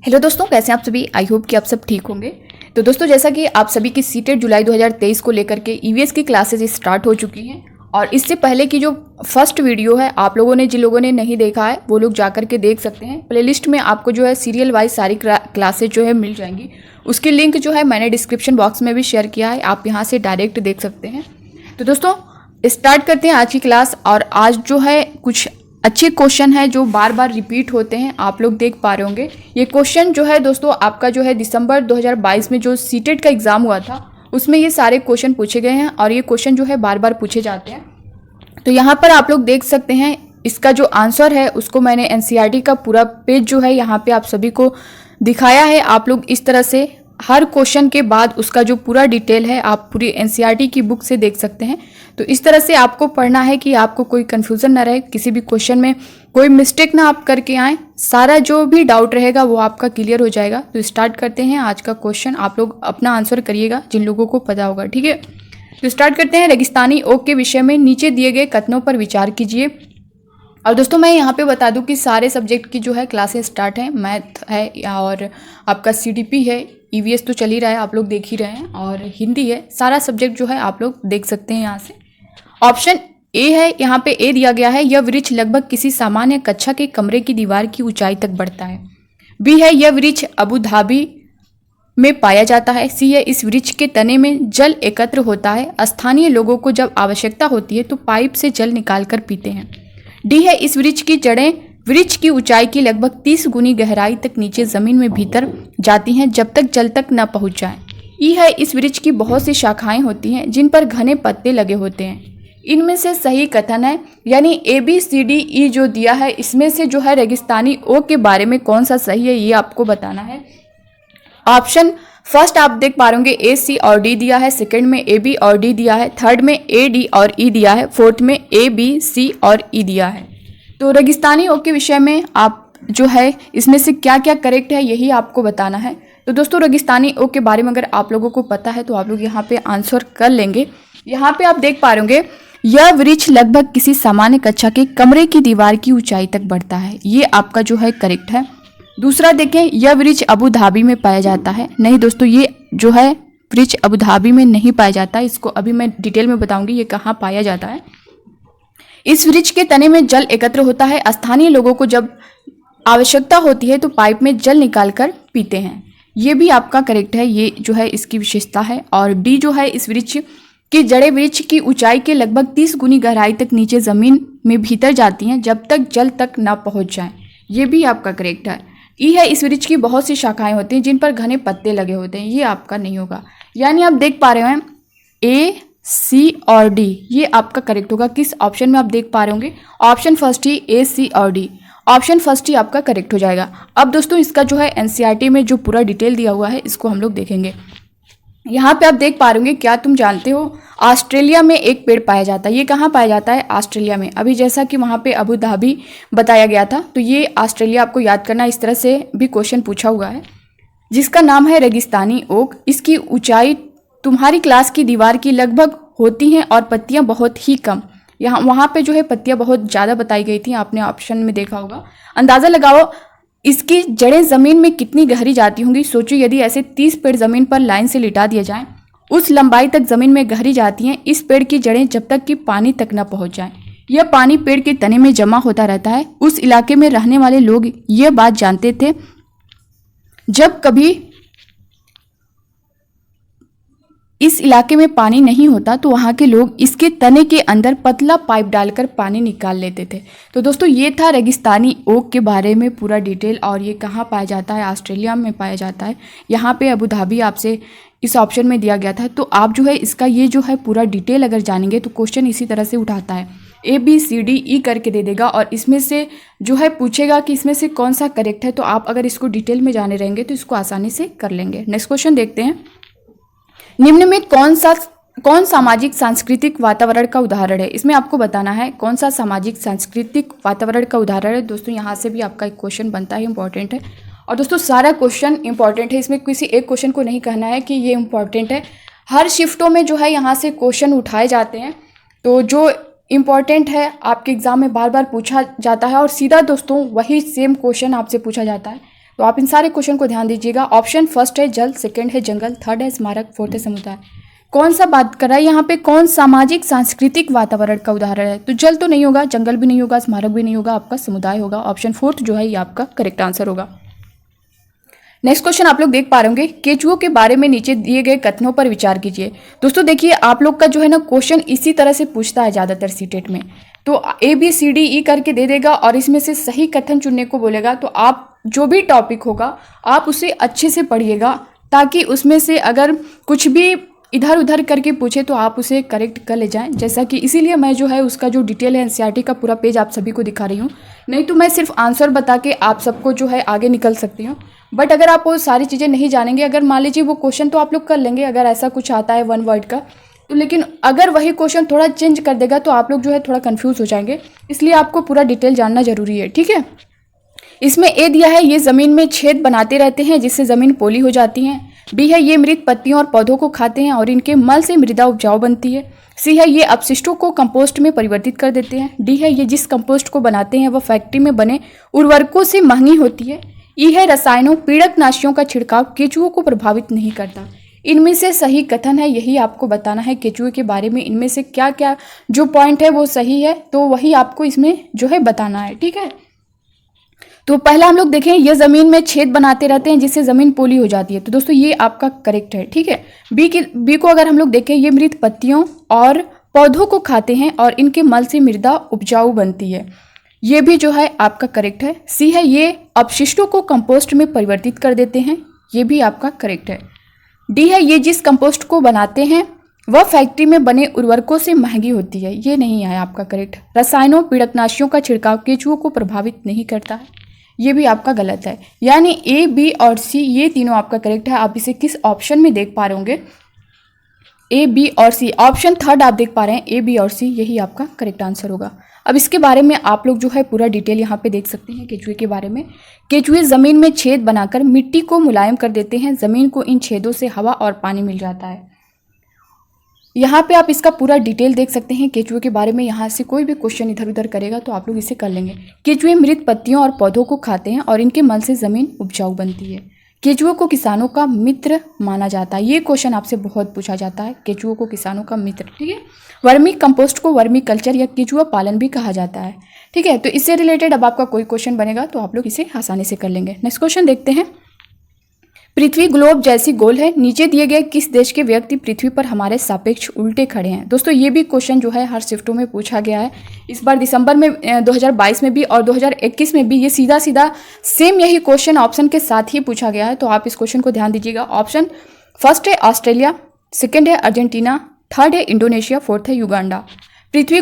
Hello दोस्तों, कैसे हैं आप सभी। आई होप कि आप सब ठीक होंगे। तो दोस्तों, जैसा कि आप सभी की सीटेट जुलाई 2023 को लेकर के ईवीएस की क्लासेस स्टार्ट हो चुकी हैं और इससे पहले की जो फर्स्ट वीडियो है, आप लोगों ने जिन लोगों ने नहीं देखा है वो लोग जाकर के देख सकते हैं। प्लेलिस्ट में आपको जो है सीरियल वाइज सारी क्लासेज जो है मिल जाएंगी। उसकी लिंक जो है मैंने डिस्क्रिप्शन बॉक्स में भी शेयर किया है, आप यहाँ से डायरेक्ट देख सकते हैं। तो दोस्तों स्टार्ट करते हैं आज की क्लास। और आज जो है कुछ अच्छे क्वेश्चन है जो बार बार रिपीट होते हैं, आप लोग देख पा रहे होंगे। ये क्वेश्चन जो है दोस्तों आपका जो है दिसंबर 2022 में जो सीटेट का एग्ज़ाम हुआ था उसमें ये सारे क्वेश्चन पूछे गए हैं और ये क्वेश्चन जो है बार बार पूछे जाते हैं। तो यहाँ पर आप लोग देख सकते हैं इसका जो आंसर है उसको मैंने एनसीईआरटी का पूरा पेज जो है यहाँ पे आप सभी को दिखाया है। आप लोग इस तरह से हर क्वेश्चन के बाद उसका जो पूरा डिटेल है आप पूरी एनसीईआरटी की बुक से देख सकते हैं। तो इस तरह से आपको पढ़ना है कि आपको कोई कन्फ्यूज़न ना रहे, किसी भी क्वेश्चन में कोई मिस्टेक ना आप करके आएँ, सारा जो भी डाउट रहेगा वो आपका क्लियर हो जाएगा। तो स्टार्ट करते हैं आज का क्वेश्चन। आप लोग अपना आंसर करिएगा जिन लोगों को पता होगा, ठीक है। तो स्टार्ट करते हैं। रेगिस्तानी ओक के विषय में नीचे दिए गए कथनों पर विचार कीजिए। और दोस्तों मैं यहाँ पे बता दूँ कि सारे सब्जेक्ट की जो है क्लासेस स्टार्ट हैं। मैथ है और आपका सीडीपी है, ईवीएस तो चल ही रहा है, आप लोग देख ही रहे हैं, और हिंदी है। सारा सब्जेक्ट जो है आप लोग देख सकते हैं यहाँ से। ऑप्शन ए है, यहाँ पे ए दिया गया है, यह वृक्ष लगभग किसी सामान्य कक्षा के कमरे की दीवार की ऊंचाई तक बढ़ता है। बी है, यह वृक्ष अबू धाबी में पाया जाता है। सी है, इस वृक्ष के तने में जल एकत्र होता है। स्थानीय लोगों को जब आवश्यकता होती है तो पाइप से जल निकालकर पीते हैं। डी है, इस वृक्ष की जड़ें वृक्ष की ऊंचाई की लगभग 30 गुनी गहराई तक नीचे जमीन में भीतर जाती हैं जब तक जल तक न पहुंच जाए। ई है, इस वृक्ष की बहुत सी शाखाएं होती हैं जिन पर घने पत्ते लगे होते हैं। इनमें से सही कथन है, यानी A B C D E जो दिया है इसमें से जो है रेगिस्तानी ओक के बारे में कौन सा सही है ये आपको बताना है। ऑप्शन फर्स्ट आप देख पा रहे होंगे ए सी और डी दिया है, सेकंड में ए बी और डी दिया है, थर्ड में ए डी और ई दिया है, फोर्थ में ए बी सी और ई दिया है। तो रेगिस्तानी ओक के विषय में आप जो है इसमें से क्या क्या करेक्ट है यही आपको बताना है। तो दोस्तों रेगिस्तानी ओक के बारे में अगर आप लोगों को पता है तो आप लोग यहाँ पे आंसर कर लेंगे। यहाँ पे आप देख पा रहे होंगे, यह वृक्ष लगभग किसी सामान्य कक्षा के कमरे की दीवार की ऊंचाई तक बढ़ता है, ये आपका जो है करेक्ट है। दूसरा देखें, यह वृक्ष अबू धाबी में पाया जाता है। नहीं दोस्तों, ये जो है वृक्ष अबू धाबी में नहीं पाया जाता, इसको अभी मैं डिटेल में बताऊंगी ये कहाँ पाया जाता है। इस वृक्ष के तने में जल एकत्र होता है। स्थानीय लोगों को जब आवश्यकता होती है तो पाइप में जल निकालकर पीते हैं, ये भी आपका करेक्ट है, ये जो है इसकी विशेषता है। और डी जो है, इस वृक्ष की जड़ें वृक्ष की ऊंचाई के लगभग 30 गुनी गहराई तक नीचे जमीन में भीतर जाती हैं जब तक जल तक न पहुंच जाए, ये भी आपका करेक्ट है। ई है, इस वृक्ष की बहुत सी शाखाएं होती हैं जिन पर घने पत्ते लगे होते हैं, ये आपका नहीं होगा। यानी आप देख पा रहे हैं ए सी और डी ये आपका करेक्ट होगा। किस ऑप्शन में आप देख पा रहे होंगे, ऑप्शन फर्स्ट ही ए सी और डी, ऑप्शन फर्स्ट ही आपका करेक्ट हो जाएगा। अब दोस्तों इसका जो है एनसीईआरटी में जो पूरा डिटेल दिया हुआ है इसको हम लोग देखेंगे। यहाँ पे आप देख पा रहे होंगे, क्या तुम जानते हो ऑस्ट्रेलिया में एक पेड़ पाया जाता है। ये कहाँ पाया जाता है, ऑस्ट्रेलिया में। अभी जैसा कि वहाँ पे अबू धाबी बताया गया था, तो ये ऑस्ट्रेलिया आपको याद करना, इस तरह से भी क्वेश्चन पूछा हुआ है, जिसका नाम है रेगिस्तानी ओक। इसकी ऊंचाई तुम्हारी क्लास की दीवार की लगभग होती हैं और पत्तियाँ बहुत ही कम। यहाँ वहाँ पे जो है पत्तियाँ बहुत ज़्यादा बताई गई थी, आपने ऑप्शन में देखा होगा। अंदाज़ा लगाओ इसकी जड़ें ज़मीन में कितनी गहरी जाती होंगी। सोचो यदि ऐसे 30 पेड़ ज़मीन पर लाइन से लिटा दिए जाएं, उस लंबाई तक ज़मीन में गहरी जाती हैं इस पेड़ की जड़ें जब तक कि पानी तक न पहुंच जाए। यह पानी पेड़ के तने में जमा होता रहता है। उस इलाके में रहने वाले लोग ये बात जानते थे, जब कभी इस इलाके में पानी नहीं होता तो वहाँ के लोग इसके तने के अंदर पतला पाइप डालकर पानी निकाल लेते थे। तो दोस्तों ये था रेगिस्तानी ओक के बारे में पूरा डिटेल। और ये कहाँ पाया जाता है, ऑस्ट्रेलिया में पाया जाता है। यहाँ पे अबू धाबी आपसे इस ऑप्शन में दिया गया था। तो आप जो है इसका ये जो है पूरा डिटेल अगर जानेंगे तो क्वेश्चन इसी तरह से उठाता है, A B C D E करके दे देगा और इसमें से जो है पूछेगा कि इसमें से कौन सा करेक्ट है। तो आप अगर इसको डिटेल में जाने रहेंगे तो इसको आसानी से कर लेंगे। नेक्स्ट क्वेश्चन देखते हैं, निम्न में कौन सामाजिक सांस्कृतिक वातावरण का उदाहरण है। इसमें आपको बताना है कौन सा सामाजिक सांस्कृतिक वातावरण का उदाहरण है। दोस्तों यहाँ से भी आपका एक क्वेश्चन बनता है, इंपॉर्टेंट है। और दोस्तों सारा क्वेश्चन इंपॉर्टेंट है, इसमें किसी एक क्वेश्चन को नहीं कहना है कि ये इंपॉर्टेंट है। हर शिफ्टों में जो है यहाँ से क्वेश्चन उठाए जाते हैं, तो जो इंपॉर्टेंट है आपके एग्जाम में बार बार पूछा जाता है और सीधा दोस्तों वही सेम क्वेश्चन आपसे पूछा जाता है। तो आप इन सारे क्वेश्चन को ध्यान दीजिएगा। ऑप्शन फर्स्ट है जल, सेकंड है जंगल, थर्ड है स्मारक, फोर्थ है समुदाय। कौन सा बात कर रहा है यहाँ पे, कौन सामाजिक सांस्कृतिक वातावरण का उदाहरण है? तो जल तो नहीं होगा, जंगल भी नहीं होगा, स्मारक भी नहीं होगा, आपका समुदाय होगा। ऑप्शन फोर्थ जो है ये आपका करेक्ट आंसर होगा। नेक्स्ट क्वेश्चन आप लोग देख पा रहे होंगे, केचुओं के बारे में नीचे दिए गए कथनों पर विचार कीजिए। दोस्तों देखिए, आप लोग का जो है ना क्वेश्चन इसी तरह से पूछता है ज़्यादातर सीटेट में, तो ABCDE करके दे देगा और इसमें से सही कथन चुनने को बोलेगा। तो आप जो भी टॉपिक होगा आप उसे अच्छे से पढ़िएगा, ताकि उसमें से अगर कुछ भी इधर उधर करके पूछे तो आप उसे करेक्ट कर ले जाएं। जैसा कि इसीलिए मैं जो है उसका जो डिटेल है NCERT का पूरा पेज आप सभी को दिखा रही हूँ, नहीं तो मैं सिर्फ आंसर बता के आप सबको जो है आगे निकल सकती हूँ। बट अगर आप वो सारी चीज़ें नहीं जानेंगे, अगर मान लीजिए वो क्वेश्चन तो आप लोग कर लेंगे अगर ऐसा कुछ आता है 1 वर्ड का, तो लेकिन अगर वही क्वेश्चन थोड़ा चेंज कर देगा तो आप लोग जो है थोड़ा कंफ्यूज हो जाएंगे, इसलिए आपको पूरा डिटेल जानना जरूरी है, ठीक है। इसमें ए दिया है, ये जमीन में छेद बनाते रहते हैं जिससे जमीन पोली हो जाती है। बी है, ये मृत पत्तियों और पौधों को खाते हैं और इनके मल से मृदा उपजाऊ बनती है। सी है, ये अपशिष्टों को कंपोस्ट में परिवर्तित कर देते हैं। डी है, ये जिस कंपोस्ट को बनाते हैं वह फैक्ट्री में बने उर्वरकों से महंगी होती है। ई है, रसायनों पीड़कनाशियों का छिड़काव केचुओं को प्रभावित नहीं करता। इनमें से सही कथन है, यही आपको बताना है केचुए के बारे में। इनमें से क्या क्या जो पॉइंट है वो सही है, तो वही आपको इसमें जो है बताना है, ठीक है। तो पहला हम लोग देखें, ये जमीन में छेद बनाते रहते हैं जिससे जमीन पोली हो जाती है। तो दोस्तों ये आपका करेक्ट है, ठीक है। बी को अगर हम लोग देखें, ये मृत पत्तियों और पौधों को खाते हैं और इनके मल से मृदा उपजाऊ बनती है, ये भी जो है आपका करेक्ट है। सी है, ये अपशिष्टों को कंपोस्ट में परिवर्तित कर देते हैं, ये भी आपका करेक्ट है। डी है, ये जिस कंपोस्ट को बनाते हैं वह फैक्ट्री में बने उर्वरकों से महंगी होती है, ये नहीं है आपका करेक्ट। रसायनों पीड़कनाशियों का छिड़काव केचुओं को प्रभावित नहीं करता है, ये भी आपका गलत है। यानी ए, बी और सी ये तीनों आपका करेक्ट है। आप इसे किस ऑप्शन में देख पा रहे होंगे, ए, बी और सी। ऑप्शन थर्ड आप देख पा रहे हैं, ए, बी और सी, यही आपका करेक्ट आंसर होगा। अब इसके बारे में आप लोग जो है पूरा डिटेल यहाँ पे देख सकते हैं केचुए के बारे में। केचुए जमीन में छेद बनाकर मिट्टी को मुलायम कर देते हैं, जमीन को इन छेदों से हवा और पानी मिल जाता है। यहाँ पे आप इसका पूरा डिटेल देख सकते हैं केचुए के बारे में। यहाँ से कोई भी क्वेश्चन इधर उधर करेगा तो आप लोग इसे कर लेंगे। केचुए मृत पत्तियों और पौधों को खाते हैं और इनके मल से जमीन उपजाऊ बनती है। केचुओं को किसानों का मित्र माना जाता है, ये क्वेश्चन आपसे बहुत पूछा जाता है, केचुओं को किसानों का मित्र, ठीक है। वर्मी कंपोस्ट को वर्मी कल्चर या केचुआ पालन भी कहा जाता है, ठीक है। तो इससे रिलेटेड अब आपका कोई क्वेश्चन बनेगा तो आप लोग इसे आसानी से कर लेंगे। नेक्स्ट क्वेश्चन देखते हैं। पृथ्वी ग्लोब जैसी गोल है, नीचे दिए गए किस देश के व्यक्ति पृथ्वी पर हमारे सापेक्ष उल्टे खड़े हैं? दोस्तों ये भी क्वेश्चन जो है हर शिफ्टों में पूछा गया है। इस बार दिसंबर में 2022 में भी और 2021 में भी ये सीधा सीधा सेम यही क्वेश्चन ऑप्शन के साथ ही पूछा गया है, तो आप इस क्वेश्चन को ध्यान दीजिएगा। ऑप्शन फर्स्ट है ऑस्ट्रेलिया, सेकेंड है अर्जेंटीना, थर्ड है इंडोनेशिया, फोर्थ है युगांडा। पृथ्वी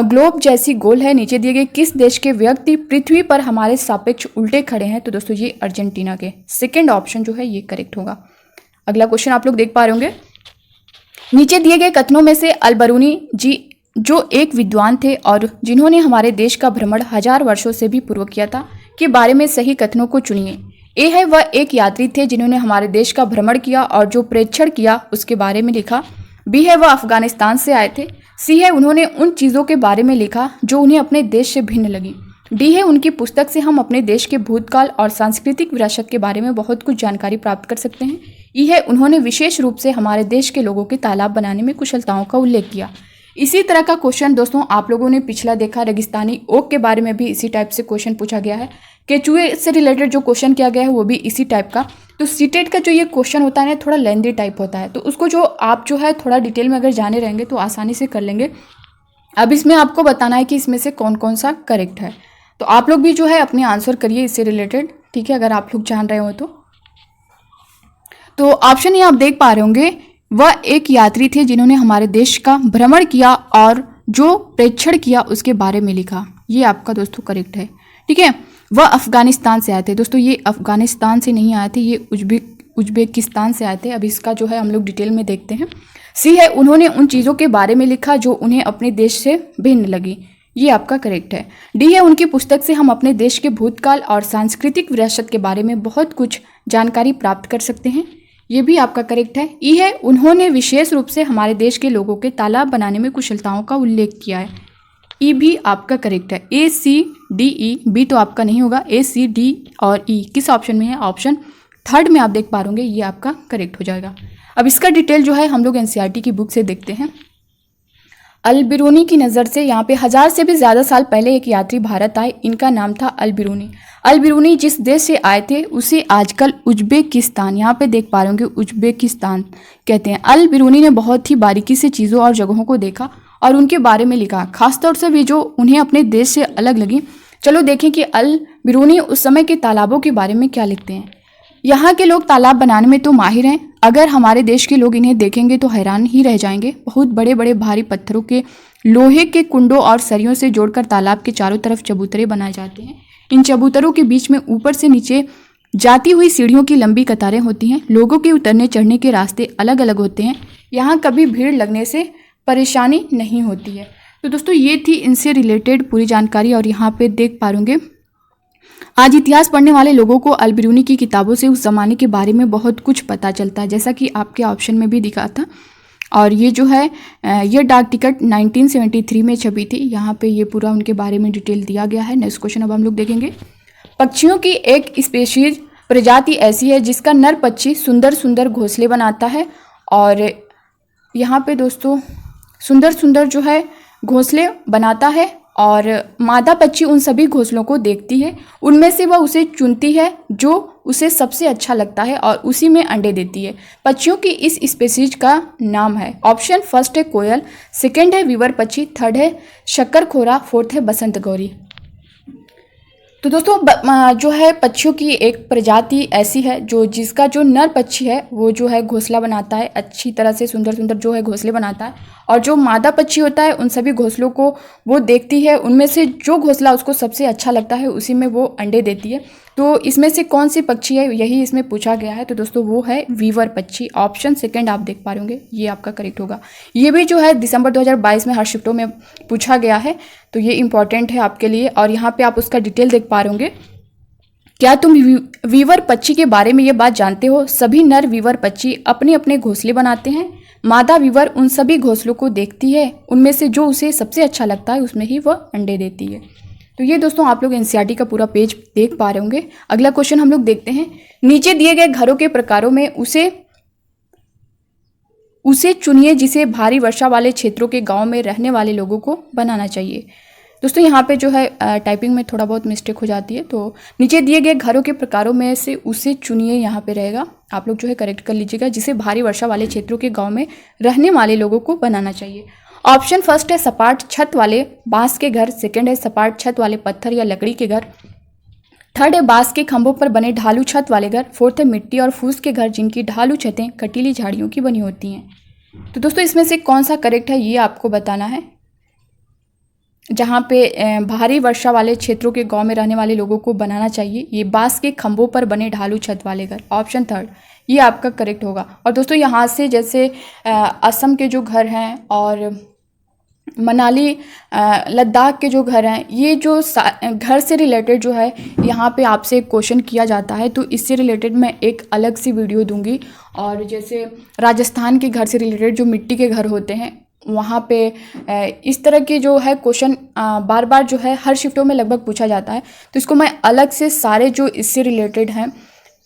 ग्लोब जैसी गोल है, नीचे दिए गए किस देश के व्यक्ति पृथ्वी पर हमारे सापेक्ष उल्टे खड़े हैं? तो दोस्तों ये अर्जेंटीना के, सेकंड ऑप्शन जो है ये करेक्ट होगा। अगला क्वेश्चन आप लोग देख पा रहे होंगे। नीचे दिए गए कथनों में से अलबरूनी जी जो एक विद्वान थे और जिन्होंने हमारे देश का भ्रमण 1000 वर्षों से भी पूर्व किया था, के बारे में सही कथनों को चुनिए। ए है, वह एक यात्री थे जिन्होंने हमारे देश का भ्रमण किया और जो प्रेक्षण किया उसके बारे में लिखा। बी है, वह अफगानिस्तान से आए थे। सी है, उन्होंने उन चीज़ों के बारे में लिखा जो उन्हें अपने देश से भिन्न लगी। डी है, उनकी पुस्तक से हम अपने देश के भूतकाल और सांस्कृतिक विरासत के बारे में बहुत कुछ जानकारी प्राप्त कर सकते हैं। ई है, उन्होंने विशेष रूप से हमारे देश के लोगों के तालाब बनाने में कुशलताओं का उल्लेख किया। इसी तरह का क्वेश्चन दोस्तों आप लोगों ने पिछला देखा, रेगिस्तानी ओक के बारे में भी इसी टाइप से क्वेश्चन पूछा गया है। केचुए से रिलेटेड जो क्वेश्चन किया गया है वो भी इसी टाइप का। तो सीटेट का जो ये क्वेश्चन होता है ना, थोड़ा लेंदी टाइप होता है, तो उसको जो आप जो है थोड़ा डिटेल में अगर जाने रहेंगे तो आसानी से कर लेंगे। अब इसमें आपको बताना है कि इसमें से कौन कौन सा करेक्ट है, तो आप लोग भी जो है अपने आंसर करिए इससे रिलेटेड, ठीक है, अगर आप लोग जान रहे हो तो ऑप्शन ये आप देख पा रहे होंगे, वह एक यात्री थे जिन्होंने हमारे देश का भ्रमण किया और जो प्रेक्षण किया उसके बारे में लिखा, ये आपका दोस्तों करेक्ट है, ठीक है। वह अफगानिस्तान से आए थे। दोस्तों ये अफगानिस्तान से नहीं आए थे, ये उज्बेकिस्तान से आए थे। अब इसका जो है हम लोग डिटेल में देखते हैं। सी है, उन्होंने उन चीज़ों के बारे में लिखा जो उन्हें अपने देश से भिन्न लगी, ये आपका करेक्ट है। डी है, उनकी पुस्तक से हम अपने देश के भूतकाल और सांस्कृतिक विरासत के बारे में बहुत कुछ जानकारी प्राप्त कर सकते हैं, ये भी आपका करेक्ट है। ई है, उन्होंने विशेष रूप से हमारे देश के लोगों के तालाब बनाने में कुशलताओं का उल्लेख किया है, ई भी आपका करेक्ट है। ACDE, बी तो आपका नहीं होगा। ACD और E किस ऑप्शन में है? ऑप्शन थर्ड में आप देख पा रहे ये आपका करेक्ट हो जाएगा। अब इसका डिटेल जो है हम लोग NCERT की बुक से देखते हैं। अल-बिरूनी की नज़र से यहाँ पे 1000 से भी ज़्यादा साल पहले एक यात्री भारत आए। इनका नाम था अल-बिरूनी। अल-बिरूनी जिस देश से आए थे उसे आजकल उज्बेकिस्तान, यहाँ पे देख पा रहे होंगे उज्बेकिस्तान कहते हैं। अल-बिरूनी ने बहुत ही बारीकी से चीज़ों और जगहों को देखा और उनके बारे में लिखा, खासतौर से भी जो उन्हें अपने देश से अलग लगी। चलो देखें कि अल-बिरूनी उस समय के तालाबों के बारे में क्या लिखते हैं। यहाँ के लोग तालाब बनाने में तो माहिर हैं। अगर हमारे देश के लोग इन्हें देखेंगे तो हैरान ही रह जाएंगे। बहुत बड़े बड़े भारी पत्थरों के, लोहे के कुंडों और सरियों से जोड़कर तालाब के चारों तरफ चबूतरे बनाए जाते हैं। इन चबूतरों के बीच में ऊपर से नीचे जाती हुई सीढ़ियों की लंबी कतारें होती हैं। लोगों के उतरने चढ़ने के रास्ते अलग अलग होते हैं। यहाँ कभी भीड़ लगने से परेशानी नहीं होती है। तो दोस्तों ये थी इनसे रिलेटेड पूरी जानकारी। और यहाँ पे देख पा रहे आज इतिहास पढ़ने वाले लोगों को अल-बिरूनी की किताबों से उस ज़माने के बारे में बहुत कुछ पता चलता है, जैसा कि आपके ऑप्शन में भी दिखा था। और ये जो है ये डाक टिकट 1973 में छपी थी। यहाँ पे ये पूरा उनके बारे में डिटेल दिया गया है। नेक्स्ट क्वेश्चन अब हम लोग देखेंगे। पक्षियों की एक स्पेशीज प्रजाति ऐसी है जिसका नर पक्षी सुंदर सुंदर घोंसले बनाता है। और यहाँ पे दोस्तों सुंदर सुंदर जो है घोंसले बनाता है और मादा पक्षी उन सभी घोंसलों को देखती है। उनमें से वह उसे चुनती है जो उसे सबसे अच्छा लगता है और उसी में अंडे देती है। पक्षियों की इस स्पेसीज का नाम है, ऑप्शन फर्स्ट है कोयल, सेकंड है वीवर पक्षी, थर्ड है शक्करखोरा, फोर्थ है बसंत गौरी। तो दोस्तों जो है पक्षियों की एक प्रजाति ऐसी है जिसका जो नर पक्षी है वो जो है घोंसला बनाता है, अच्छी तरह से सुंदर सुंदर जो है घोंसले बनाता है। और जो मादा पक्षी होता है उन सभी घोंसलों को वो देखती है, उनमें से जो घोंसला उसको सबसे अच्छा लगता है उसी में वो अंडे देती है। तो इसमें से कौन सी पक्षी है यही इसमें पूछा गया है। तो दोस्तों वो है वीवर पक्षी, ऑप्शन सेकंड आप देख पा रहे होंगे, ये आपका करेक्ट होगा। ये भी जो है दिसंबर 2022 में हर शिफ्टों में पूछा गया है, तो ये इंपॉर्टेंट है आपके लिए। और यहाँ पे आप उसका डिटेल देख पा रहे होंगे। क्या तुम वीवर पक्षी के बारे में ये बात जानते हो? सभी नर वीवर पक्षी अपने अपने घोंसले बनाते हैं। मादा वीवर उन सभी घोंसलों को देखती है, उनमें से जो उसे सबसे अच्छा लगता है उसमें ही वह अंडे देती है। तो ये दोस्तों आप लोग NCERT का पूरा पेज देख पा रहे होंगे। अगला क्वेश्चन हम लोग देखते हैं। नीचे दिए गए घरों के प्रकारों में उसे चुनिए जिसे भारी वर्षा वाले क्षेत्रों के गांव में रहने वाले लोगों को बनाना चाहिए। दोस्तों यहाँ पे जो है टाइपिंग में थोड़ा बहुत मिस्टेक हो जाती है, तो नीचे दिए गए घरों के प्रकारों में से उसे चुनिए यहाँ पे रहेगा, आप लोग जो है करेक्ट कर लीजिएगा, जिसे भारी वर्षा वाले क्षेत्रों के गांव में रहने वाले लोगों को बनाना चाहिए। ऑप्शन फर्स्ट है सपाट छत वाले बांस के घर, सेकंड है सपाट छत वाले पत्थर या लकड़ी के घर, थर्ड है बांस के खंभों पर बने ढालू छत वाले घर, फोर्थ है मिट्टी और फूस के घर जिनकी ढालू छतें कटीली झाड़ियों की बनी होती हैं। तो दोस्तों इसमें से कौन सा करेक्ट है ये आपको बताना है। जहाँ पे भारी वर्षा वाले क्षेत्रों के गांव में रहने वाले लोगों को बनाना चाहिए, ये बांस के खंभों पर बने ढालू छत वाले घर, ऑप्शन थर्ड ये आपका करेक्ट होगा। और दोस्तों यहाँ से जैसे असम के जो घर हैं और मनाली लद्दाख के जो घर हैं, ये जो घर से रिलेटेड जो है यहाँ पे आपसे क्वेश्चन किया जाता है, तो इससे रिलेटेड मैं एक अलग सी वीडियो दूंगी। और जैसे राजस्थान के घर से रिलेटेड जो मिट्टी के घर होते हैं वहाँ पे इस तरह के जो है क्वेश्चन बार बार जो है हर शिफ्टों में लगभग पूछा जाता है, तो इसको मैं अलग से सारे जो इससे रिलेटेड हैं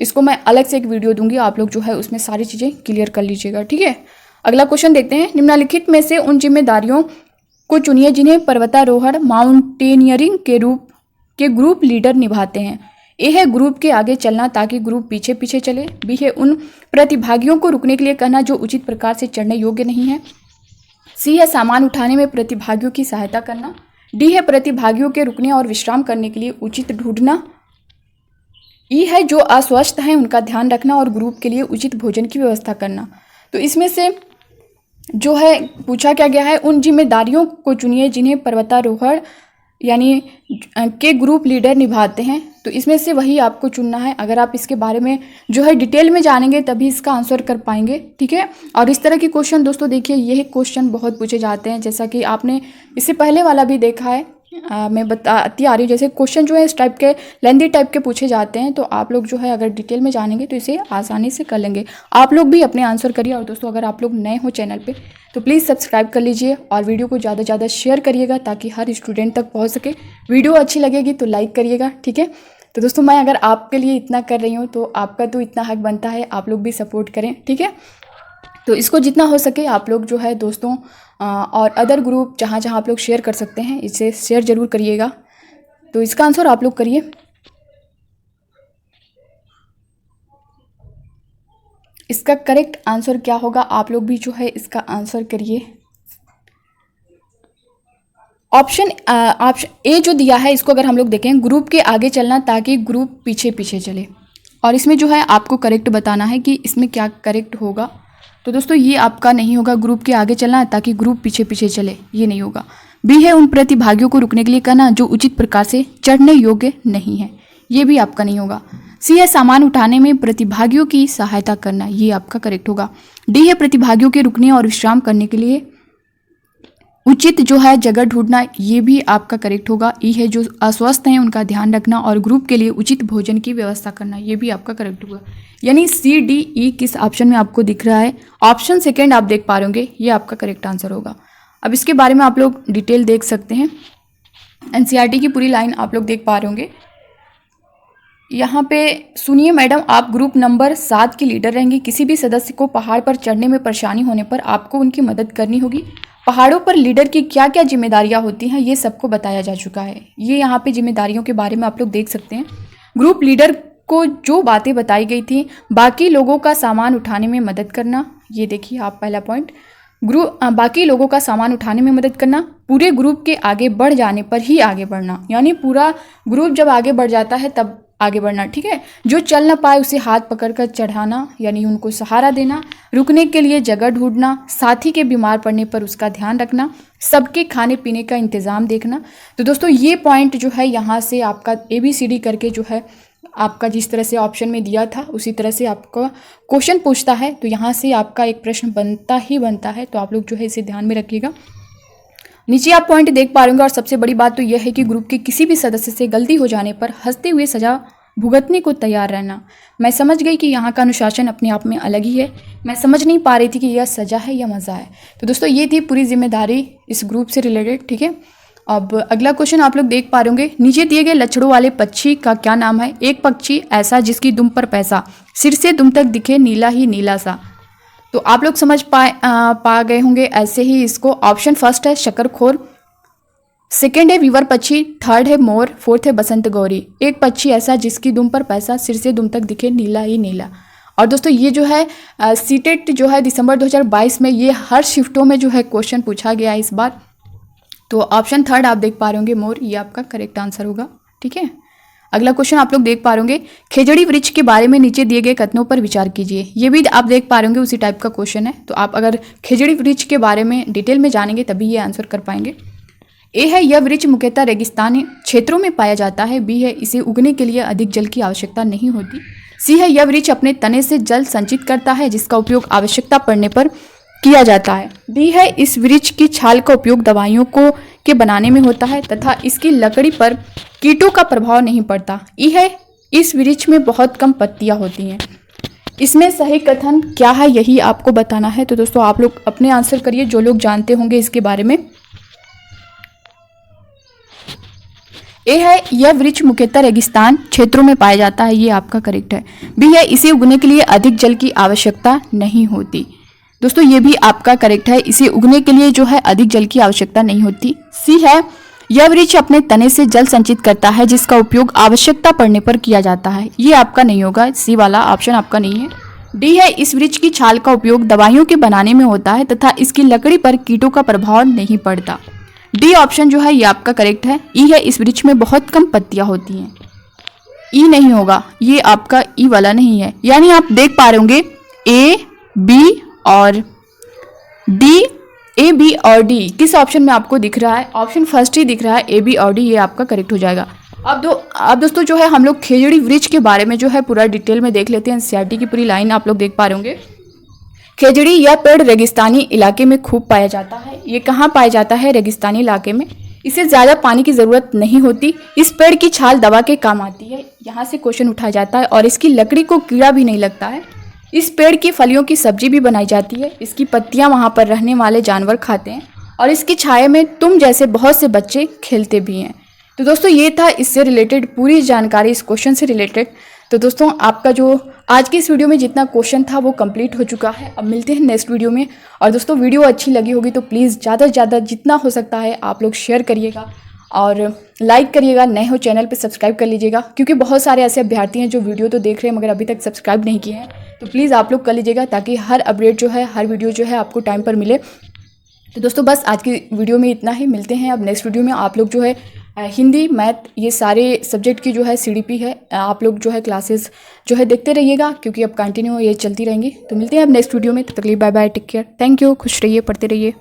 इसको मैं अलग से एक वीडियो दूंगी, आप लोग जो है उसमें सारी चीज़ें क्लियर कर लीजिएगा, ठीक है। अगला क्वेश्चन देखते हैं। निम्नलिखित में से उन जिम्मेदारियों को चुनिए जिन्हें पर्वतारोहण माउंटेनियरिंग के ग्रुप लीडर निभाते हैं। ए है ग्रुप के आगे चलना ताकि ग्रुप पीछे पीछे चले, बी है उन प्रतिभागियों को रुकने के लिए कहना जो उचित प्रकार से चढ़ने योग्य नहीं है, सी है सामान उठाने में प्रतिभागियों की सहायता करना, डी है प्रतिभागियों के रुकने और विश्राम करने के लिए उचित ढूंढना, ई है जो अस्वस्थ हैं उनका ध्यान रखना और ग्रुप के लिए उचित भोजन की व्यवस्था करना। तो इसमें से जो है पूछा क्या गया है, उन जिम्मेदारियों को चुनिए जिन्हें पर्वतारोहण यानी के ग्रुप लीडर निभाते हैं, तो इसमें से वही आपको चुनना है। अगर आप इसके बारे में जो है डिटेल में जानेंगे तभी इसका आंसर कर पाएंगे, ठीक है। और इस तरह के क्वेश्चन दोस्तों देखिए यही क्वेश्चन बहुत पूछे जाते हैं, जैसा कि आपने इससे पहले वाला भी देखा है, मैं बताती आ रही हूँ। जैसे क्वेश्चन जो है इस टाइप के लेंथी टाइप के पूछे जाते हैं, तो आप लोग जो है अगर डिटेल में जानेंगे तो इसे आसानी से कर लेंगे। आप लोग भी अपने आंसर करिए। और दोस्तों अगर आप लोग नए हो चैनल पे तो प्लीज़ सब्सक्राइब कर लीजिए और वीडियो को ज़्यादा से ज़्यादा शेयर करिएगा ताकि हर स्टूडेंट तक पहुंच सके। वीडियो अच्छी लगेगी तो लाइक करिएगा, ठीक है। तो दोस्तों मैं अगर आपके लिए इतना कर रही हूँ तो आपका तो इतना हक बनता है आप लोग भी सपोर्ट करें, ठीक है। तो इसको जितना हो सके आप लोग जो है दोस्तों और अदर ग्रुप जहाँ जहाँ आप लोग शेयर कर सकते हैं इसे शेयर ज़रूर करिएगा। तो इसका आंसर आप लोग करिए। इसका करेक्ट आंसर क्या होगा आप लोग भी जो है इसका आंसर करिए। ऑप्शन ए जो दिया है इसको अगर हम लोग देखें, ग्रुप के आगे चलना ताकि ग्रुप पीछे पीछे चले, और इसमें जो है आपको करेक्ट बताना है कि इसमें क्या करेक्ट होगा। तो दोस्तों ये आपका नहीं होगा, ग्रुप के आगे चलना ताकि ग्रुप पीछे पीछे चले, ये नहीं होगा। बी है उन प्रतिभागियों को रुकने के लिए कहना जो उचित प्रकार से चढ़ने योग्य नहीं है, ये भी आपका नहीं होगा। सी है सामान उठाने में प्रतिभागियों की सहायता करना, ये आपका करेक्ट होगा। डी है प्रतिभागियों के रुकने और विश्राम करने के लिए उचित जो है जगह ढूंढना, ये भी आपका करेक्ट होगा। ई है जो अस्वस्थ हैं उनका ध्यान रखना और ग्रुप के लिए उचित भोजन की व्यवस्था करना, ये भी आपका करेक्ट होगा। यानी सी डी ई किस ऑप्शन में आपको दिख रहा है, ऑप्शन सेकेंड आप देख पा रहे होंगे, ये आपका करेक्ट आंसर होगा। अब इसके बारे में आप लोग डिटेल देख सकते हैं, एनसीईआरटी की पूरी लाइन आप लोग देख पा रहे होंगे। यहाँ पे सुनिए मैडम, आप ग्रुप नंबर 7 की लीडर रहेंगी। किसी भी सदस्य को पहाड़ पर चढ़ने में परेशानी होने पर आपको उनकी मदद करनी होगी। पहाड़ों पर लीडर की क्या क्या जिम्मेदारियां होती हैं ये सबको बताया जा चुका है। ये यहाँ पे जिम्मेदारियों के बारे में आप लोग देख सकते हैं। ग्रुप लीडर को जो बातें बताई गई थी, बाकी लोगों का सामान उठाने में मदद करना, ये देखिए आप पहला पॉइंट, बाकी लोगों का सामान उठाने में मदद करना, पूरे ग्रुप के आगे बढ़ जाने पर ही आगे बढ़ना, यानी पूरा ग्रुप जब आगे बढ़ जाता है तब आगे बढ़ना, ठीक है। जो चल ना पाए उसे हाथ पकड़कर चढ़ाना, यानी उनको सहारा देना, रुकने के लिए जगह ढूंढना, साथी के बीमार पड़ने पर उसका ध्यान रखना, सबके खाने पीने का इंतज़ाम देखना। तो दोस्तों ये पॉइंट जो है यहाँ से आपका ABCD करके जो है आपका जिस तरह से ऑप्शन में दिया था उसी तरह से आपका क्वेश्चन पूछता है, तो यहाँ से आपका एक प्रश्न बनता ही बनता है। तो आप लोग जो है इसे ध्यान में रखिएगा। नीचे आप पॉइंट देख पा रहे होंगे, और सबसे बड़ी बात तो यह है कि ग्रुप के किसी भी सदस्य से गलती हो जाने पर हंसते हुए सजा भुगतने को तैयार रहना। मैं समझ गई कि यहाँ का अनुशासन अपने आप में अलग ही है, मैं समझ नहीं पा रही थी कि यह सजा है या मज़ा है। तो दोस्तों ये थी पूरी जिम्मेदारी इस ग्रुप से रिलेटेड, ठीक है। अब अगला क्वेश्चन आप लोग देख पा रहे होंगे, नीचे दिए गए लक्षणों वाले पक्षी का क्या नाम है। एक पक्षी ऐसा जिसकी दुम पर पैसा सिर से दुम तक दिखे नीला ही नीला सा। तो आप लोग समझ पा गए होंगे ऐसे ही इसको। ऑप्शन फर्स्ट है शकरखोर, सेकेंड है वीवर पक्षी, थर्ड है मोर, फोर्थ है बसंत गौरी। एक पक्षी ऐसा जिसकी दुम पर पैसा सिर से दुम तक दिखे नीला ही नीला। और दोस्तों ये जो है सीटेट जो है दिसंबर 2022 में ये हर शिफ्टों में जो है क्वेश्चन पूछा गया है इस बार। तो ऑप्शन थर्ड आप देख पा रहे होंगे मोर, ये आपका करेक्ट आंसर होगा, ठीक है। अगला क्वेश्चन आप लोग देख पा रहे होंगे, खेजड़ी वृक्ष के बारे में नीचे दिए गए कथनों पर विचार कीजिए। ये भी आप देख पा रहे होंगे उसी टाइप का क्वेश्चन है। तो आप अगर खेजड़ी वृक्ष के बारे में डिटेल में जानेंगे तभी ये आंसर कर पाएंगे। ए है यह वृक्ष मुख्यतः रेगिस्तानी क्षेत्रों में पाया जाता है। बी है इसे उगने के लिए अधिक जल की आवश्यकता नहीं होती। सी है यह वृक्ष अपने तने से जल संचित करता है जिसका उपयोग आवश्यकता पड़ने पर किया जाता है। डी है इस वृक्ष की छाल का उपयोग दवाइयों को के बनाने में होता है तथा इसकी लकड़ी पर कीटों का प्रभाव नहीं पड़ता। ई है इस वृक्ष में बहुत कम पत्तियां होती हैं। इसमें सही कथन क्या है यही आपको बताना है। तो दोस्तों आप लोग अपने आंसर करिए जो लोग जानते होंगे इसके बारे में। ए है यह वृक्ष मुख्यतः रेगिस्तान क्षेत्रों में पाया जाता है, ये आपका करेक्ट है। बी है इसे उगने के लिए अधिक जल की आवश्यकता नहीं होती। दोस्तों ये भी आपका करेक्ट है, इसे उगने के लिए जो है अधिक जल की आवश्यकता नहीं होती। सी है यह वृक्ष अपने तने से जल संचित करता है जिसका उपयोग आवश्यकता पड़ने पर किया जाता है, ये आपका नहीं होगा, सी वाला ऑप्शन आपका नहीं है। डी है इस वृक्ष की छाल का उपयोग दवाइयों के बनाने में होता है तथा इसकी लकड़ी पर कीटों का प्रभाव नहीं पड़ता। डी ऑप्शन जो है ये आपका करेक्ट है। ई है इस वृक्ष में बहुत कम पत्तियां होती हैं, ई नहीं होगा, ये आपका ई वाला नहीं है। यानी आप देख पा रहे होंगे ए बी और डी, ए बी और डी किस ऑप्शन में आपको दिख रहा है, ऑप्शन फर्स्ट ही दिख रहा है, ए बी और डी, ये आपका करेक्ट हो जाएगा। अब दोस्तों जो है हम लोग खेजड़ी वृक्ष के बारे में जो है पूरा डिटेल में देख लेते हैं। एनसीईआरटी की पूरी लाइन आप लोग देख पा रहे होंगे। खेजड़ी यह पेड़ रेगिस्तानी इलाके में खूब पाया जाता है। ये कहाँ पाया जाता है, रेगिस्तानी इलाके में। इसे ज़्यादा पानी की ज़रूरत नहीं होती। इस पेड़ की छाल दवा के काम आती है, यहाँ से क्वेश्चन उठाया जाता है। और इसकी लकड़ी को कीड़ा भी नहीं लगता है। इस पेड़ की फलियों की सब्जी भी बनाई जाती है। इसकी पत्तियां वहाँ पर रहने वाले जानवर खाते हैं और इसकी छाया में तुम जैसे बहुत से बच्चे खेलते भी हैं। तो दोस्तों ये था इससे रिलेटेड पूरी जानकारी, इस क्वेश्चन से रिलेटेड। तो दोस्तों आपका जो आज की इस वीडियो में जितना क्वेश्चन था वो कंप्लीट हो चुका है। अब मिलते हैं नेक्स्ट वीडियो में। और दोस्तों वीडियो अच्छी लगी होगी तो प्लीज़ ज़्यादा से ज़्यादा जितना हो सकता है आप लोग शेयर करिएगा और लाइक करिएगा। नए हो चैनल पे सब्सक्राइब कर लीजिएगा, क्योंकि बहुत सारे ऐसे अभ्यर्थी हैं जो वीडियो तो देख रहे हैं मगर अभी तक सब्सक्राइब नहीं किए हैं। तो प्लीज़ आप लोग कर लीजिएगा ताकि हर अपडेट जो है, हर वीडियो जो है आपको टाइम पर मिले। तो दोस्तों बस आज की वीडियो में इतना ही। मिलते हैं अब नेक्स्ट वीडियो में। आप लोग जो है हिंदी, मैथ, ये सारे सब्जेक्ट की जो है CDP है, आप लोग जो है क्लासेस जो है देखते रहिएगा, क्योंकि अब कंटिन्यू ये चलती रहेंगी। तो मिलते हैं अब नेक्स्ट वीडियो में। तब तक के लिए bye bye, take care, thank you, खुश रहिए, पढ़ते रहिए।